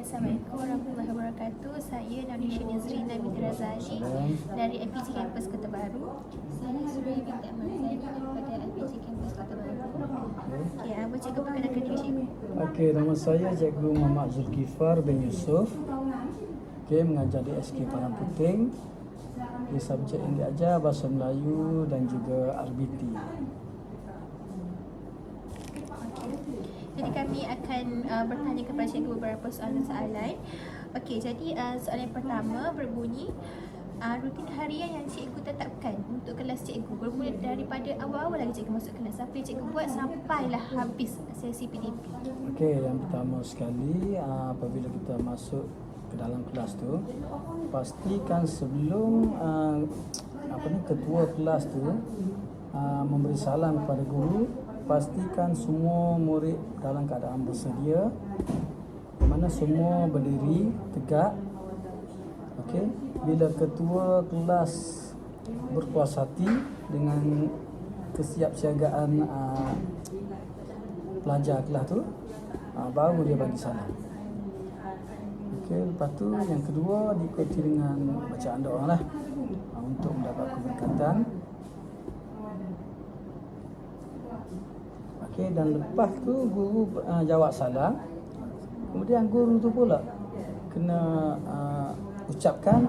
Assalamualaikum warahmatullahi wabarakatuh. Saya Naunisha Nizrina binti Razali dari LPG Campus Kota Baru. Saya Suraya binti Ahmad Zain daripada LPG Campus Kota Baru. Okey, apa cikgu perkenalkan diri cikgu? Okey, nama saya Cikgu Muhammad Zulkifar bin Yusuf. Okey, mengajar di SK Padang Puting. Di subjek yang diajar Bahasa Melayu dan juga RBT. Jadi kami akan bertanya kepada cikgu beberapa soalan-soalan. Okey, jadi soalan yang pertama berbunyi, rutin harian yang cikgu tetapkan untuk kelas cikgu bermula daripada awal-awal lagi cikgu masuk kelas. Apa yang cikgu buat sampailah habis sesi PDP? Okey, yang pertama sekali apabila kita masuk ke dalam kelas tu, pastikan sebelum ketua kelas tu memberi salam kepada guru, pastikan semua murid dalam keadaan bersedia, di mana semua berdiri tegak. Okey, bila ketua kelas berpuas hati dengan kesiapsiagaan pelajar kelas tu, baru dia bagi salam. Okey, lepas tu yang kedua diikuti dengan bacaan doa lah untuk mendapat keberkatan. Okey, dan lepas tu guru jawab salam. Kemudian guru tu pula kena ucapkan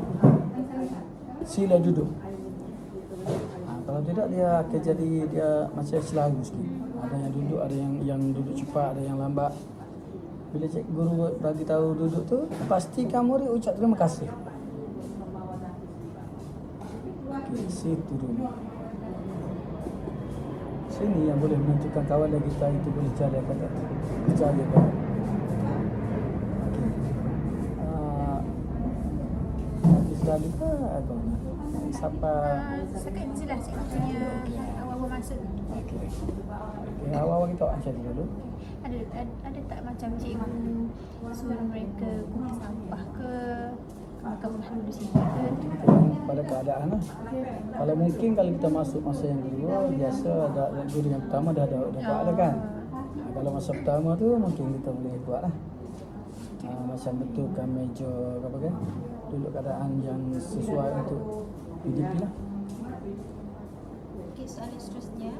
sila duduk. Kalau tidak dia akan jadi dia macam selalu sikit. Ada yang duduk, ada yang duduk cepat, ada yang lambat. Bila guru bagi tahu duduk tu, pastikan murid ucap terima kasih. Okey, situ dulu. Sini yang boleh menentukan kawan kita itu boleh percaya ke tak percaya ke. Okey. Selalu ke apa? Siapa? Sekat jelas cikgu punya awal-awal masa tu. Okey. Okey, awal-awal kita macam dulu. Ada tak macam cikgu suruh mereka kumpul sampah ke makan dulu sini ke? Pada keadaan lah. Kalau mungkin kalau kita masuk masa yang kedua, biasa ada guru yang pertama dah buat lah kan. Kalau masa pertama tu mungkin kita boleh buat lah. Macam betulkan meja apa kan, duduk keadaan yang sesuai untuk PDP lah. Okey, soalan seterusnya.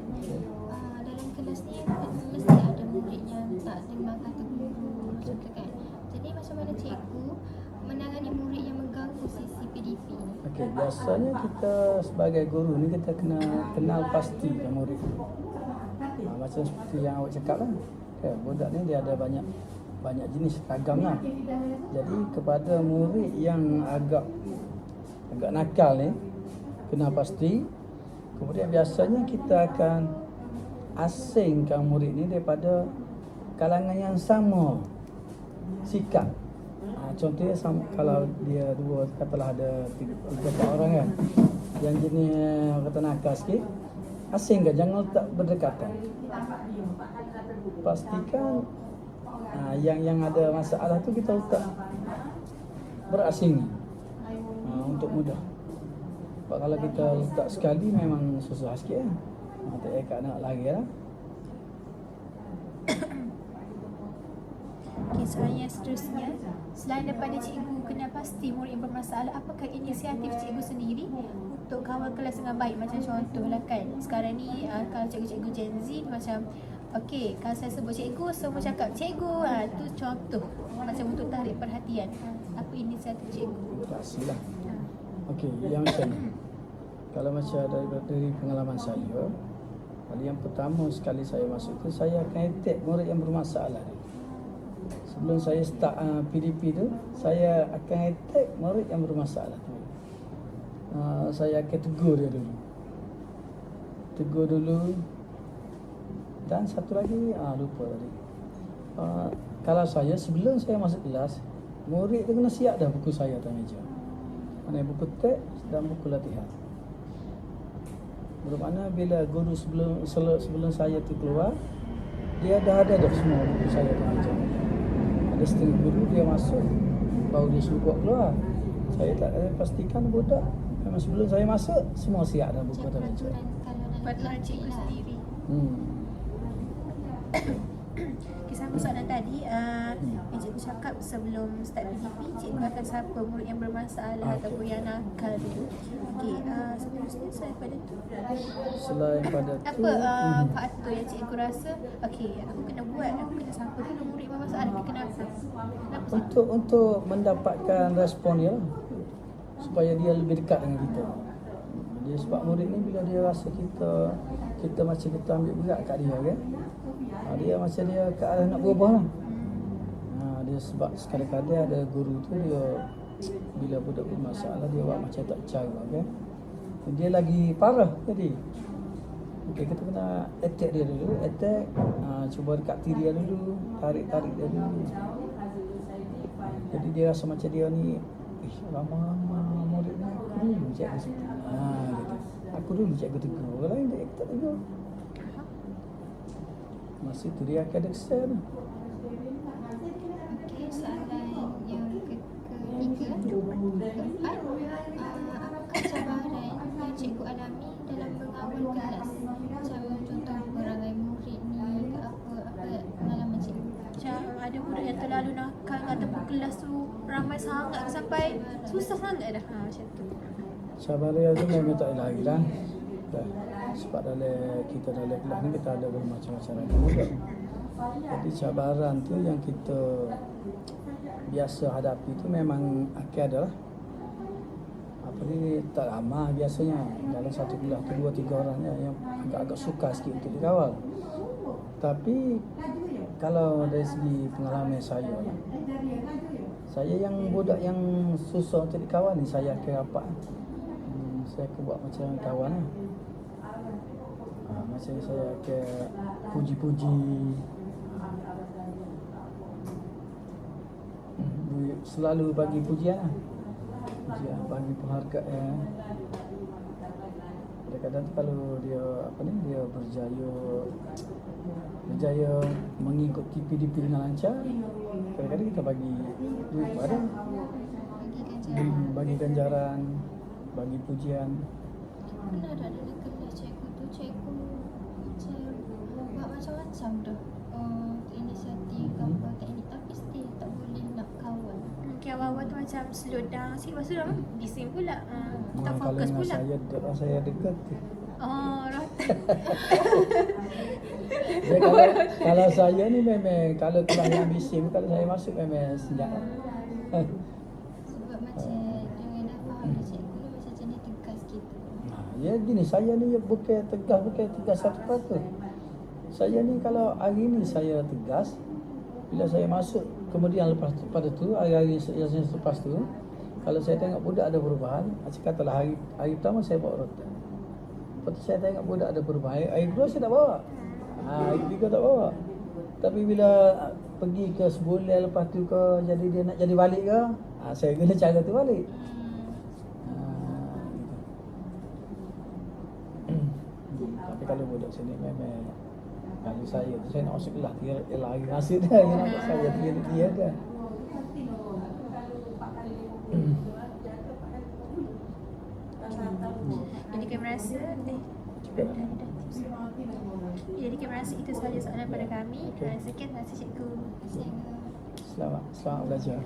Dalam kelas ni mesti ada murid yang tak terima kata guru macam tu kan. Jadi macam mana cikgu menangani murid yang mengganggu sesi PDP ni? Okey, biasanya kita sebagai guru ni kita kena kenal pasti kan murid. Macam seperti yang awak cakap lah. Okay, budak ni dia ada banyak jenis ragam lah. Jadi kepada murid yang agak nakal ni, kenal pasti. Kemudian biasanya kita akan asingkan murid ni daripada kalangan yang sama sikap. Contohnya kalau dia dua, katalah ada 3-4 orang kan, yang jenis kata nakal sikit, asingkan, jangan letak berdekatan. Pastikan yang ada masalah tu kita letak berasing untuk mudah. Sebab kalau kita letak sekali memang susah sikit lah. Tak payah nak lari lah. Okey, soalan yang seterusnya, selain daripada cikgu kena pasti murid yang bermasalah, apakah inisiatif cikgu sendiri untuk kawal kelas dengan baik? Macam contohlah kan, sekarang ni kalau cikgu-cikgu Gen Z macam, okey, kalau saya sebut cikgu, semua cakap cikgu, tu contoh macam untuk tarik perhatian. Apa inisiatif cikgu? Tak silap. Okey, yang macam ni. Kalau macam dari pengalaman saya, kali yang pertama sekali saya masuk tu, saya akan attack murid yang bermasalah ni. Sebelum saya start PDP tu, saya akan attack murid yang bermasalah tu. Saya akan tegur dia dulu. Dan satu lagi, lupa tadi. Kalau saya, sebelum saya masuk kelas, murid tu kena siap dah buku saya atas meja. Mana buku teks dan buku latihan. Bermakna bila guru sebelum saya tu keluar, dia dah ada semua buku saya atas meja. Ada setengah guru dia masuk, baru dia suruh buat keluar. Saya tak pastikan budak memang sebelum saya masuk semua siap dah buku atas meja. Peraturan cikgu sendiri. Okay, sama soalan tadi, yang cikgu cikgu cakap sebelum start PDP, cikgu akan sapa murid yang bermasalah ataupun yang nakal dulu. Okey, seterusnya selain pada tu, Selain pada tu, apa faktor yang cikgu rasa okey, aku kena buat, aku kena sapa dulu murid bermasalah ni, kenapa? Kenapa? untuk mendapatkan respon dia lah, supaya dia lebih dekat dengan kita. Dia sebab murid ni bila dia rasa kita macam kita ambil berat kat dia kan, dia macam dia ke arah nak berubah lah. Dia sebab kadang-kadang ada guru tu dia bila budak bermasalah dia buat macam tak cara kan, dia lagi parah jadi. Okay, kita kena attack dia dulu, cuba dekati dia dulu, tarik dia dulu. Jadi dia rasa macam dia ni ramah murid ni, aku dulu cikgu seperti gitu. Aku dulu cikgu tegur, orang lain dia tak tegur. Masa tu dia akan ada kesan. Okey, soalan yang ketiga. Keempat, apakah cabaran yang cikgu alami dalam mengawal kelas? Macam contoh perangai murid ni ke apa pengalaman cikgu? Macam ada murid yang terlalu nakal ataupun kelas tu ramai sangat sampai susah sangat dah. Macam tu. Cabaran tu memang tak lari lah. Sebab kita dalam kelas ni kita ada bermacam-macam murid. Jadi cabaran tu yang kita biasa hadapi tu memang akan ada lah. Apa ni, tak ramah biasanya. Dalam satu kelas tu 2-3 orang yang agak-agak suka sikit untuk dikawal. Tapi kalau dari segi pengalaman saya lah, saya yang budak yang susah untuk dikawal ni saya akan rapat. Saya akan buat macam kawan lah. Macam saya akan puji-puji, selalu bagi pujian lah. Pujian, bagi penghargaan. Kadang-kadang kalau dia dia berjaya mengikuti PDP dengan lancar, kadang-kadang kita bagi duit pada, bagi ganjaran, bagi pujian. Pernah tak dalam kelas cikgu tu, cikgu macam buat macam-macam dah inisiatif apa teknik, tapi still tak boleh nak kawal. Mungkin awal-awal tu macam slow down sikit, lepas tu dah bising pula. Tak Kalau fokus dengan pula. saya dekat. Rata. Dia kalau saya ni memang kalau kelas yang bising, kalau saya masuk memang senyap. Sebab macam dengan dah faham dah cikgu ni macam jenis tegas gitu. Ya gini, saya ni bukan tegas 100%. Saya ni kalau hari ni saya tegas, bila saya masuk kemudian lepas pada tu hari-hari yang selepas tu, kalau saya tengok budak ada perubahan, macam katalah hari pertama saya bawa rota. Lepas tu saya tengok budak ada perubahan, hari kedua saya tak bawa. Hari ketiga tak bawa. Tapi bila pergi ke sebulan lepas tu ke, jadi dia nak jadi balik ke, saya guna cara tu balik. Tapi kalau budak sini memang, kalau saya tu saya nak masuk kelas, dia lari nasib dia, dia nampak saya dia dah. Jadi kami rasa Jadi kami rasa itu sahaja soalan pada kami. Sekian, terima kasih cikgu. Selamat belajar.